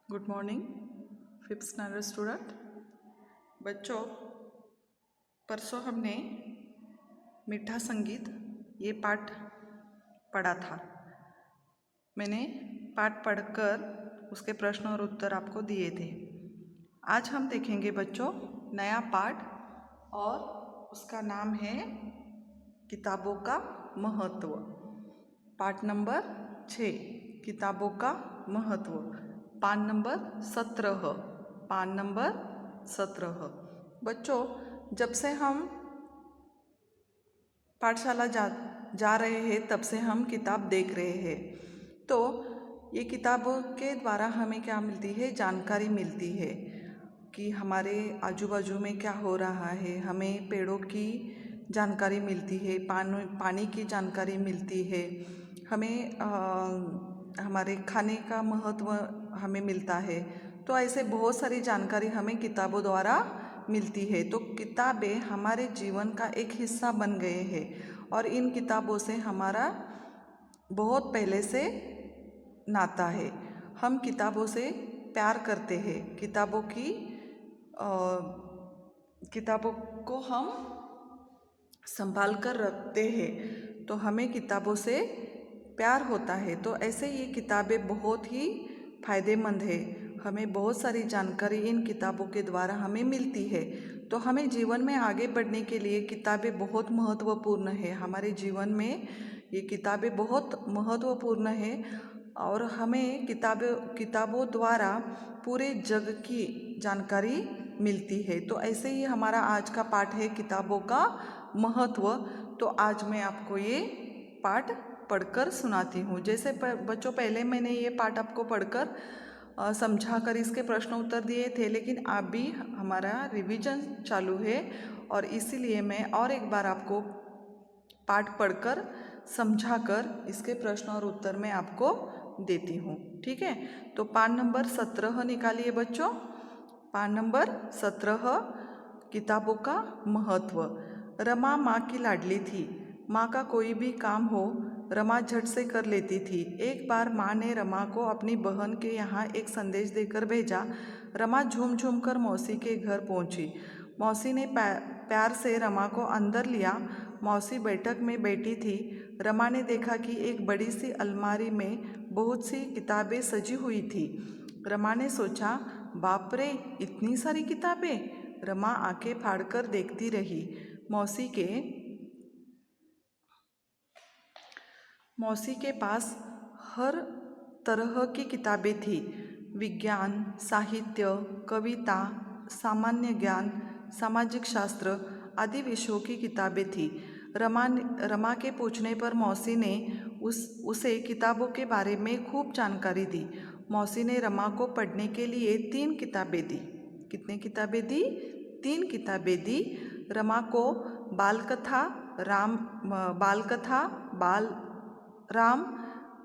Good morning fifth standard student. बच्चों, परसों हमने मीठा संगीत ये पाठ पढ़ा था। मैंने पाठ पढ़कर उसके प्रश्न और उत्तर आपको दिए थे। आज हम देखेंगे बच्चों नया पाठ और उसका नाम है किताबों का महत्व। पाठ नंबर 6 किताबों का महत्व, पान नंबर 17। पान नंबर 17। बच्चों, जब से हम पाठशाला जा रहे हैं तब से हम किताब देख रहे हैं। तो ये किताबों के द्वारा हमें क्या मिलती है? जानकारी मिलती है कि हमारे आजू बाजू में क्या हो रहा है। हमें पेड़ों की जानकारी मिलती है, पानी की जानकारी मिलती है, हमें हमारे खाने का महत्व हमें मिलता है। तो ऐसे बहुत सारी जानकारी हमें किताबों द्वारा मिलती है। तो किताबें हमारे जीवन का एक हिस्सा बन गए हैं और इन किताबों से हमारा बहुत पहले से नाता है। हम किताबों से प्यार करते हैं। किताबों को हम संभाल कर रखते हैं, तो हमें किताबों से प्यार होता है। तो ऐसे ये किताबें बहुत ही फायदेमंद है। हमें बहुत सारी जानकारी इन किताबों के द्वारा हमें मिलती है। तो हमें जीवन में आगे बढ़ने के लिए किताबें बहुत महत्वपूर्ण है। हमारे जीवन में ये किताबें बहुत महत्वपूर्ण है और हमें किताबों द्वारा पूरे जग की जानकारी मिलती है। तो ऐसे ही हमारा आज का पाठ है किताबों का महत्व। तो आज मैं आपको ये पाठ पढ़कर सुनाती हूँ। जैसे बच्चों, पहले मैंने ये पाठ आपको पढ़कर समझा कर इसके प्रश्न उत्तर दिए थे, लेकिन अभी हमारा रिवीजन चालू है और इसीलिए मैं और एक बार आपको पाठ पढ़कर समझाकर इसके प्रश्न और उत्तर मैं आपको देती हूँ। ठीक है, तो पान नंबर 17 निकालिए बच्चों। पान नंबर 17 किताबों का महत्व। रमा माँ की लाडली थी। माँ का कोई भी काम हो रमा झट से कर लेती थी। एक बार माँ ने रमा को अपनी बहन के यहाँ एक संदेश देकर भेजा। रमा झूम झूम कर मौसी के घर पहुँची। मौसी ने प्यार से रमा को अंदर लिया। मौसी बैठक में बैठी थी। रमा ने देखा कि एक बड़ी सी अलमारी में बहुत सी किताबें सजी हुई थी। रमा ने सोचा, बाप रे, इतनी सारी किताबें। रमा आंखें फाड़कर देखती रही। मौसी के पास हर तरह की किताबें थी। विज्ञान, साहित्य, कविता, सामान्य ज्ञान, सामाजिक शास्त्र आदि विषयों की किताबें थी। रमा के पूछने पर मौसी ने उसे किताबों के बारे में खूब जानकारी दी। मौसी ने रमा को पढ़ने के लिए 3 किताबें दी। कितने किताबें दी? 3 किताबें दी। रमा को बाल कथा, राम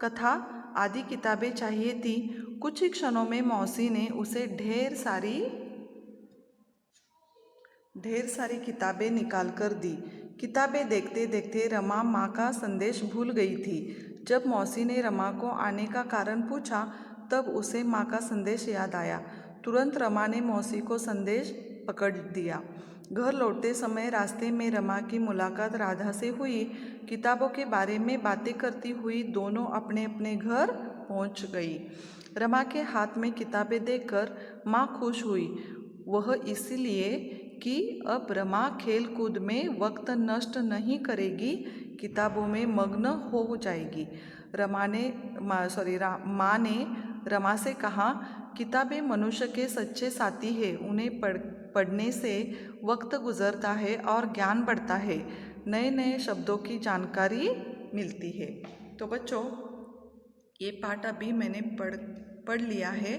कथा आदि किताबें चाहिए थी। कुछ ही क्षणों में मौसी ने उसे ढेर सारी किताबें निकाल कर दी। किताबें देखते देखते रमा माँ का संदेश भूल गई थी। जब मौसी ने रमा को आने का कारण पूछा तब उसे माँ का संदेश याद आया। तुरंत रमा ने मौसी को संदेश पकड़ दिया। घर लौटते समय रास्ते में रमा की मुलाकात राधा से हुई। किताबों के बारे में बातें करती हुई दोनों अपने अपने घर पहुंच गई। रमा के हाथ में किताबें देखकर माँ खुश हुई। वह इसलिए कि अब रमा खेल कूद में वक्त नष्ट नहीं करेगी, किताबों में मग्न हो जाएगी। माँ ने रमा से कहा, किताबें मनुष्य के सच्चे साथी हैं। उन्हें पढ़ने से वक्त गुजरता है और ज्ञान बढ़ता है। नए नए शब्दों की जानकारी मिलती है। तो बच्चों, ये पाठ अभी मैंने पढ़ लिया है।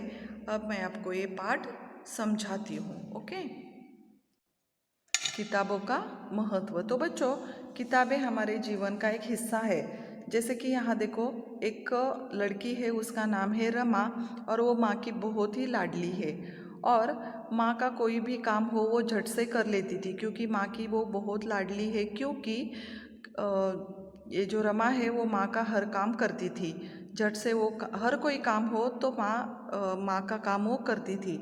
अब मैं आपको ये पाठ समझाती हूँ। ओके, किताबों का महत्व। तो बच्चों, किताबें हमारे जीवन का एक हिस्सा है। जैसे कि यहाँ देखो, एक लड़की है, उसका नाम है रमा और वो माँ की बहुत ही लाडली है और माँ का कोई भी काम हो वो झट से कर लेती थी, क्योंकि माँ की वो बहुत लाडली है। क्योंकि ये जो रमा है वो माँ का हर काम करती थी। झट से वो हर कोई काम हो तो माँ का काम वो करती थी।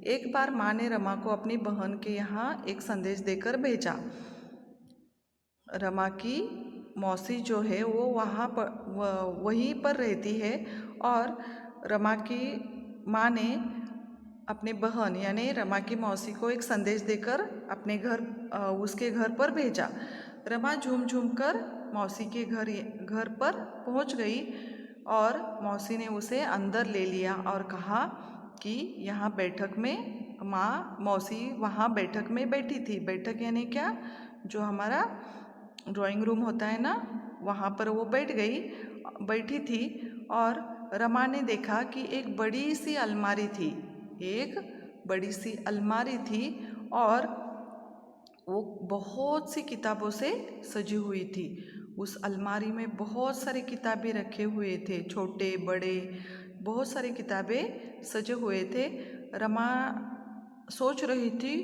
एक बार माँ ने रमा को अपनी बहन के यहाँ एक संदेश देकर भेजा। रमा की मौसी जो है वो वहीं पर रहती है और रमा की माँ ने अपने बहन यानी रमा की मौसी को एक संदेश देकर अपने उसके घर पर भेजा। रमा झूम झूम कर मौसी के घर पर पहुंच गई और मौसी ने उसे अंदर ले लिया और कहा कि यहाँ बैठक में मौसी वहाँ बैठक में बैठी थी। बैठक यानी क्या, जो हमारा ड्राइंग रूम होता है ना, वहाँ पर वो बैठी थी और रमा ने देखा कि एक बड़ी सी अलमारी थी और वो बहुत सी किताबों से सजी हुई थी। उस अलमारी में बहुत सारी किताबें रखे हुए थे, छोटे बड़े बहुत सारी किताबें सजे हुए थे। रमा सोच रही थी,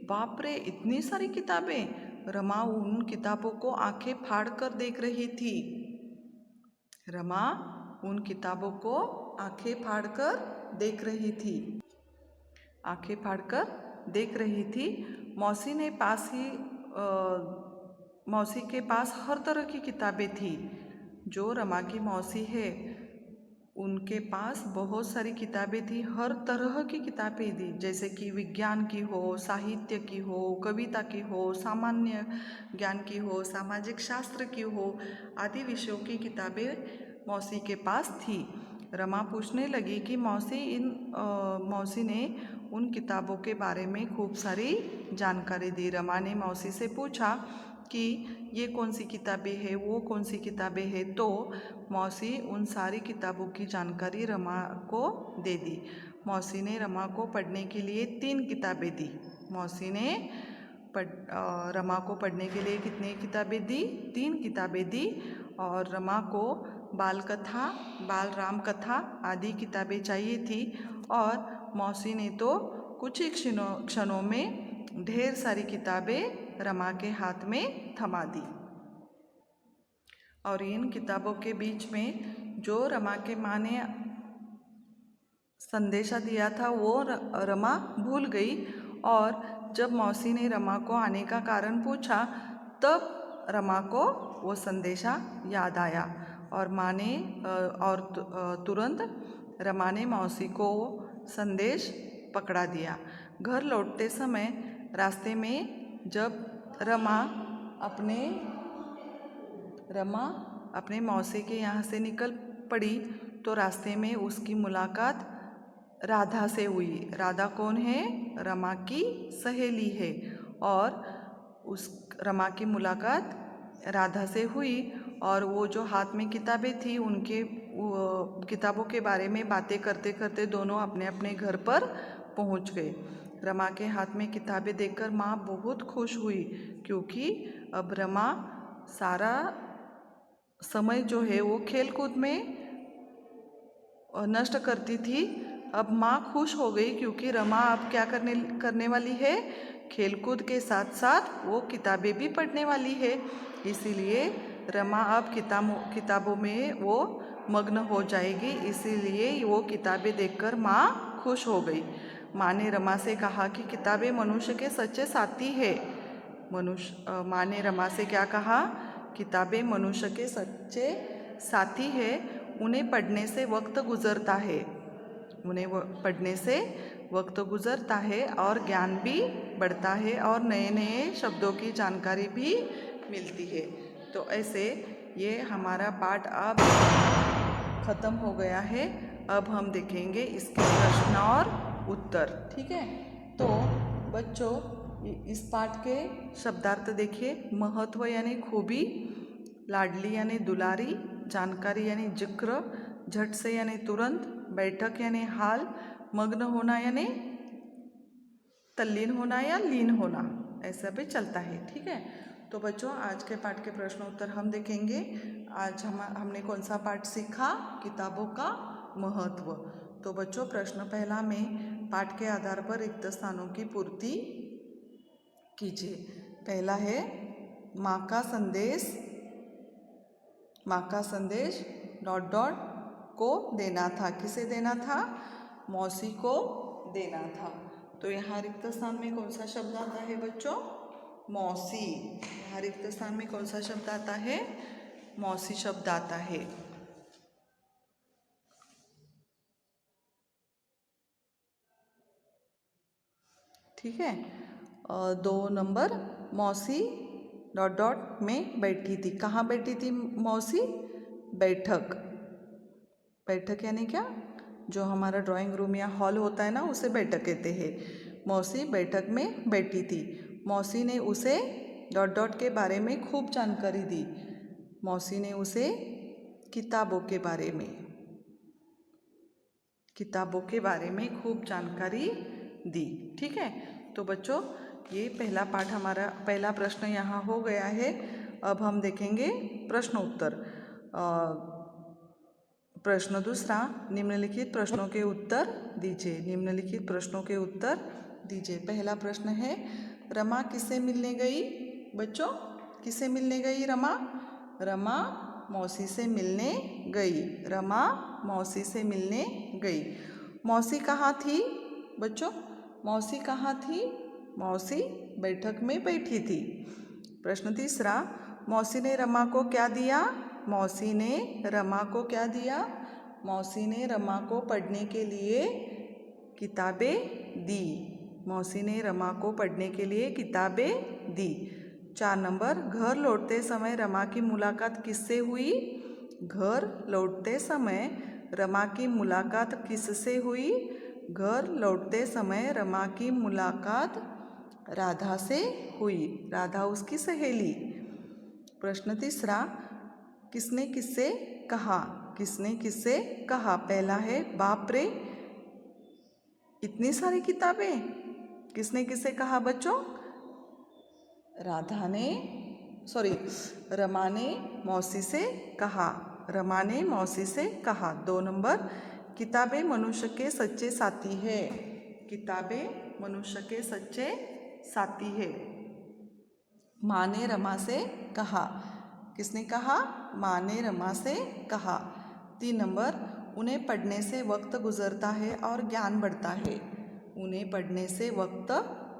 बाप रे इतनी सारी किताबें। रमा उन किताबों को आंखें फाड़ कर देख रही थी। रमा उन किताबों को आंखें फाड़कर देख रही थी। आंखें फाड़कर देख रही थी। मौसी के पास हर तरह की किताबें थी। जो रमा की मौसी है उनके पास बहुत सारी किताबें थी, हर तरह की किताबें थी, जैसे कि विज्ञान की हो, साहित्य की हो, कविता की हो, सामान्य ज्ञान की हो, सामाजिक शास्त्र की हो, आदि विषयों की किताबें मौसी के पास थी। रमा पूछने लगी कि मौसी ने उन किताबों के बारे में खूब सारी जानकारी दी। रमा ने मौसी से पूछा कि ये कौन सी किताबें हैं, वो कौन सी किताबें हैं, तो मौसी उन सारी किताबों की जानकारी रमा को दे दी। मौसी ने रमा को पढ़ने के लिए 3 किताबें दी। मौसी ने रमा को पढ़ने के लिए कितनी किताबें दी? 3 किताबें दी। और रमा को बाल कथा, बाल राम कथा आदि किताबें चाहिए थी और मौसी ने तो कुछ ही क्षणों में ढेर सारी किताबें रमा के हाथ में थमा दी। और इन किताबों के बीच में जो रमा के माँ ने संदेशा दिया था वो रमा भूल गई और जब मौसी ने रमा को आने का कारण पूछा तब रमा को वो संदेशा याद आया और माँ ने तुरंत रमा ने मौसी को संदेश पकड़ा दिया। घर लौटते समय रास्ते में जब रमा अपने मौसी के यहाँ से निकल पड़ी तो रास्ते में उसकी मुलाकात राधा से हुई। राधा कौन है? रमा की सहेली है और उस रमा की मुलाकात राधा से हुई और वो जो हाथ में किताबें थी उनके किताबों के बारे में बातें करते करते दोनों अपने अपने घर पर पहुंच गए। रमा के हाथ में किताबें देखकर माँ बहुत खुश हुई क्योंकि अब रमा सारा समय जो है वो खेलकूद में नष्ट करती थी। अब माँ खुश हो गई क्योंकि रमा अब क्या करने वाली है? खेलकूद के साथ साथ वो किताबें भी पढ़ने वाली है। इसीलिए रमा अब किताबों में वो मग्न हो जाएगी। इसीलिए वो किताबें देखकर माँ खुश हो गई। माँ ने रमा से कहा कि किताबें मनुष्य के सच्चे साथी है। माँ ने रमा से क्या कहा? किताबें मनुष्य के सच्चे साथी है। उन्हें पढ़ने से वक्त गुजरता है और ज्ञान भी बढ़ता है और नए नए शब्दों की जानकारी भी मिलती है। तो ऐसे ये हमारा पाठ अब ख़त्म हो गया है। अब हम देखेंगे इसके प्रश्न और उत्तर। ठीक है, तो बच्चों इस पाठ के शब्दार्थ देखिए। महत्व यानी खूबी, लाडली यानी दुलारी, जानकारी यानी जिक्र, झट से यानी तुरंत, बैठक यानी हाल, मग्न होना यानी तल्लीन होना या लीन होना, ऐसा भी चलता है। ठीक है, तो बच्चों आज के पाठ के प्रश्न उत्तर हम देखेंगे। आज हमने कौन सा पाठ सीखा? किताबों का महत्व। तो बच्चों प्रश्न पहला में पाठ के आधार पर रिक्त स्थानों की पूर्ति कीजिए। पहला है माँ का संदेश ... को देना था। किसे देना था? मौसी को देना था। तो यहाँ रिक्त स्थान में कौन सा शब्द आता है बच्चों? मौसी। यहाँ रिक्त स्थान में कौन सा शब्द आता है? मौसी शब्द आता है। ठीक है। 2 नंबर, मौसी डॉट डॉट में बैठी थी। कहाँ बैठी थी मौसी? बैठक। बैठक यानी क्या? जो हमारा ड्राइंग रूम या हॉल होता है ना, उसे बैठक कहते हैं। मौसी बैठक में बैठी थी। मौसी ने उसे डॉट डॉट के बारे में खूब जानकारी दी। मौसी ने उसे किताबों के बारे में खूब जानकारी दी। ठीक है। तो बच्चों, ये पहला पाठ हमारा, पहला प्रश्न यहाँ हो गया है। अब हम देखेंगे प्रश्न उत्तर। प्रश्न दूसरा, निम्नलिखित प्रश्नों के उत्तर दीजिए। निम्नलिखित प्रश्नों के उत्तर दीजिए। पहला प्रश्न है, रमा किससे मिलने गई? बच्चों, किससे मिलने गई रमा? रमा मौसी से मिलने गई। रमा मौसी से मिलने गई। मौसी कहाँ थी? बच्चों, मौसी कहाँ थी? मौसी बैठक में बैठी थी। प्रश्न तीसरा, मौसी ने रमा को क्या दिया? मौसी ने रमा को क्या दिया? मौसी ने रमा को पढ़ने के लिए किताबें दी। मौसी ने रमा को पढ़ने के लिए किताबें दी। 4 नंबर, घर लौटते समय रमा की मुलाकात किससे हुई? घर लौटते समय रमा की मुलाकात किससे हुई? घर लौटते समय रमा की मुलाकात राधा से हुई। राधा उसकी सहेली। प्रश्न तीसरा, किसने किससे कहा? किसने किससे कहा? पहला है, बाप रे इतनी सारी किताबें। किसने किससे कहा बच्चों? रमा ने मौसी से कहा। रमा ने मौसी से कहा। 2 नंबर, किताबें मनुष्य के सच्चे साथी है। किताबें मनुष्य के सच्चे साथी है। माँ ने रमा से कहा। किसने कहा? माँ ने रमा से कहा। 3 नंबर, उन्हें पढ़ने से वक्त गुजरता है और ज्ञान बढ़ता है। उन्हें पढ़ने से वक्त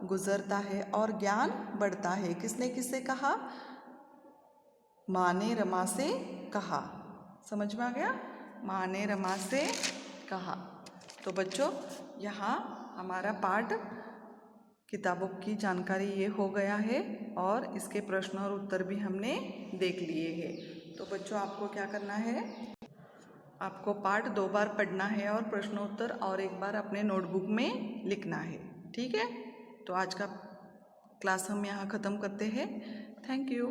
गुजरता है और ज्ञान बढ़ता है। किसने किससे कहा? माँ ने रमा से कहा। समझ में आ गया? माँ ने रमा से कहा। तो बच्चों, यहाँ हमारा पाठ किताबों की जानकारी ये हो गया है और इसके प्रश्न और उत्तर भी हमने देख लिए हैं। तो बच्चों, आपको क्या करना है? आपको पाठ 2 बार पढ़ना है और प्रश्नोत्तर और 1 बार अपने नोटबुक में लिखना है। ठीक है। तो आज का क्लास हम यहाँ ख़त्म करते हैं। Thank you.